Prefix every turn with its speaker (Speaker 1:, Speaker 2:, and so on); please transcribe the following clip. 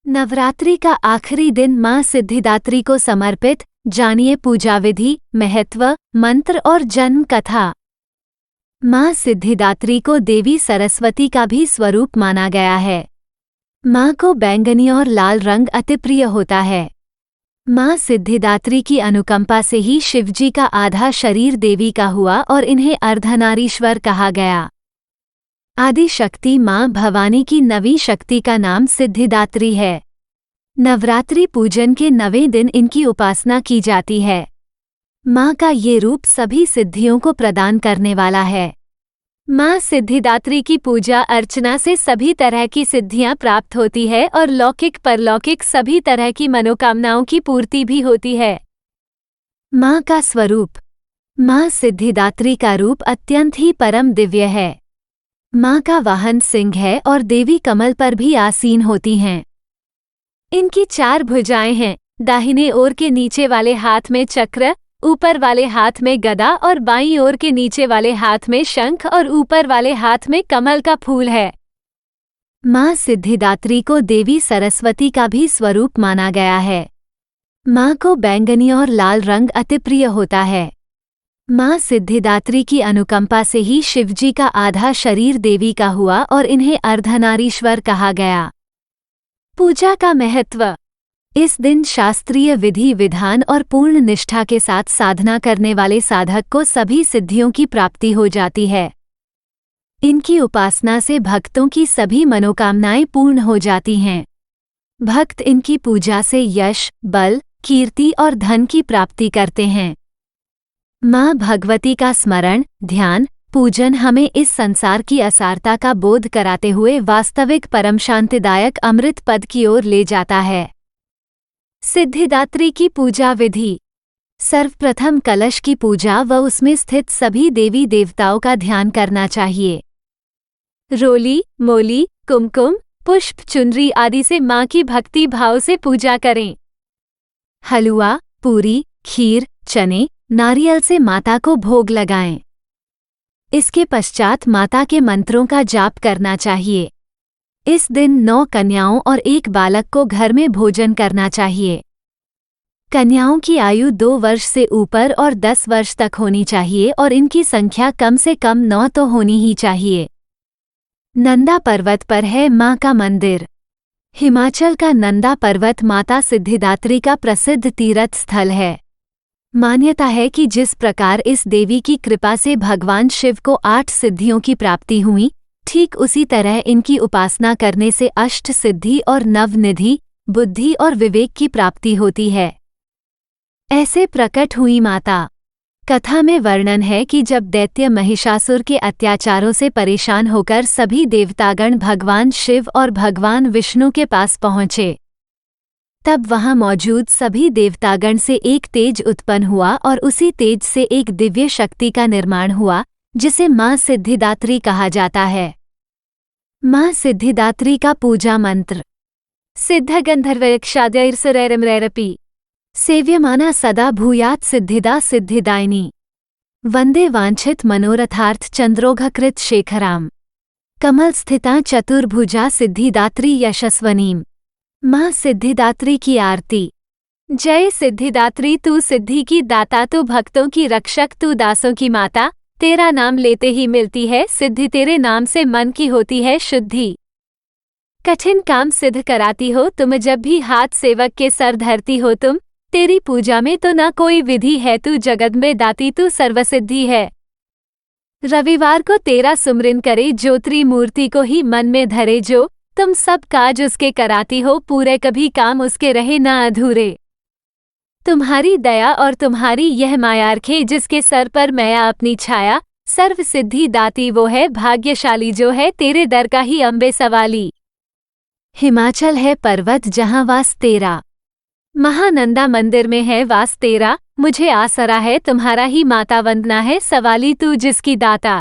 Speaker 1: नवरात्रि का आखिरी दिन मां सिद्धिदात्री को समर्पित। जानिए पूजा विधि, महत्व, मंत्र और जन्म कथा। मां सिद्धिदात्री को देवी सरस्वती का भी स्वरूप माना गया है। मां को बैंगनी और लाल रंग अति प्रिय होता है। मां सिद्धिदात्री की अनुकंपा से ही शिवजी का आधा शरीर देवी का हुआ और इन्हें अर्धनारीश्वर कहा गया। आदि शक्ति मां भवानी की नवी शक्ति का नाम सिद्धिदात्री है। नवरात्रि पूजन के 9वें दिन इनकी उपासना की जाती है। मां का ये रूप सभी सिद्धियों को प्रदान करने वाला है। मां सिद्धिदात्री की पूजा अर्चना से सभी तरह की सिद्धियां प्राप्त होती है और लौकिक परलौकिक सभी तरह की मनोकामनाओं की पूर्ति भी होती है। मां का स्वरूप। मां सिद्धिदात्री का रूप अत्यंत ही परम दिव्य है। मां का वाहन सिंह है और देवी कमल पर भी आसीन होती हैं। इनकी 4 भुजाएं हैं। दाहिने ओर के नीचे वाले हाथ में चक्र, ऊपर वाले हाथ में गदा और बाईं ओर के नीचे वाले हाथ में शंख और ऊपर वाले हाथ में कमल का फूल है। मां सिद्धिदात्री को देवी सरस्वती का भी स्वरूप माना गया है। मां को बैंगनी और लाल रंग अति प्रिय होता है। मां सिद्धिदात्री की अनुकंपा से ही शिवजी का आधा शरीर देवी का हुआ और इन्हें अर्धनारीश्वर कहा गया। पूजा का महत्व। इस दिन शास्त्रीय विधि विधान और पूर्ण निष्ठा के साथ साधना करने वाले साधक को सभी सिद्धियों की प्राप्ति हो जाती है। इनकी उपासना से भक्तों की सभी मनोकामनाएं पूर्ण हो जाती हैं। भक्त इनकी पूजा से यश, बल, कीर्ति और धन की प्राप्ति करते हैं। मां भगवती का स्मरण, ध्यान, पूजन हमें इस संसार की असारता का बोध कराते हुए वास्तविक परम शांतिदायक अमृत पद की ओर ले जाता है। सिद्धिदात्री की पूजा विधि। सर्वप्रथम कलश की पूजा व उसमें स्थित सभी देवी देवताओं का ध्यान करना चाहिए। रोली, मोली, कुमकुम, पुष्प, चुनरी आदि से मां की भक्ति भाव से पूजा करें। हलवा, पूरी, खीर, चने, नारियल से माता को भोग लगाएं। इसके पश्चात माता के मंत्रों का जाप करना चाहिए। इस दिन 9 कन्याओं और 1 बालक को घर में भोजन करना चाहिए। कन्याओं की आयु 2 वर्ष से ऊपर और 10 वर्ष तक होनी चाहिए और इनकी संख्या कम से कम 9 तो होनी ही चाहिए। नंदा पर्वत पर है मां का मंदिर। हिमाचल का नंदा पर्वत माता सिद्धिदात्री का प्रसिद्ध तीर्थ स्थल है। मान्यता है कि जिस प्रकार इस देवी की कृपा से भगवान शिव को 8 सिद्धियों की प्राप्ति हुई, ठीक उसी तरह इनकी उपासना करने से अष्ट सिद्धि और नवनिधि, बुद्धि और विवेक की प्राप्ति होती है। ऐसे प्रकट हुई माता। कथा में वर्णन है कि जब दैत्य महिषासुर के अत्याचारों से परेशान होकर सभी देवतागण भगवान शिव और भगवान विष्णु के पास पहुँचे, तब वहां मौजूद सभी देवतागण से एक तेज उत्पन्न हुआ और उसी तेज से एक दिव्य शक्ति का निर्माण हुआ, जिसे मां सिद्धिदात्री कहा जाता है। मां सिद्धिदात्री का पूजा मंत्र। सिद्धगंधर्वयक्षाद्यैर्सुरैरमरैरपि सेव्यमाना सदा भूयात् सिद्धिदा सिद्धिदायिनी। वंदे वांछित मनोरथार्थ चंद्रोघकृत शेखराम। कमल स्थिता चतुर्भुजा सिद्धिदात्री यशस्वनीम। मां सिद्धिदात्री की आरती। जय सिद्धिदात्री, तू सिद्धि की दाता, तू भक्तों की रक्षक, तू दासों की माता। तेरा नाम लेते ही मिलती है सिद्धि, तेरे नाम से मन की होती है शुद्धि। कठिन काम सिद्ध कराती हो तुम, जब भी हाथ सेवक के सर धरती हो तुम। तेरी पूजा में तो ना कोई विधि है, तू जगदम्बे दाती, तू सर्वसिद्धि है। रविवार को तेरा सुमरन करे जो, त्रिमूर्ति को ही मन में धरे जो। तुम सब काज उसके कराती हो पूरे, कभी काम उसके रहे ना अधूरे। तुम्हारी दया और तुम्हारी यह माया रखे, जिसके सर पर मैया अपनी छाया। सर्व सिद्धि दाती वो है, भाग्यशाली जो है तेरे दर का ही अम्बे सवाली। हिमाचल है पर्वत जहाँ वास तेरा। महानंदा मंदिर में है वास तेरा। मुझे आसरा है तुम्हारा ही माता, वंदना है सवाली तू जिसकी दाता।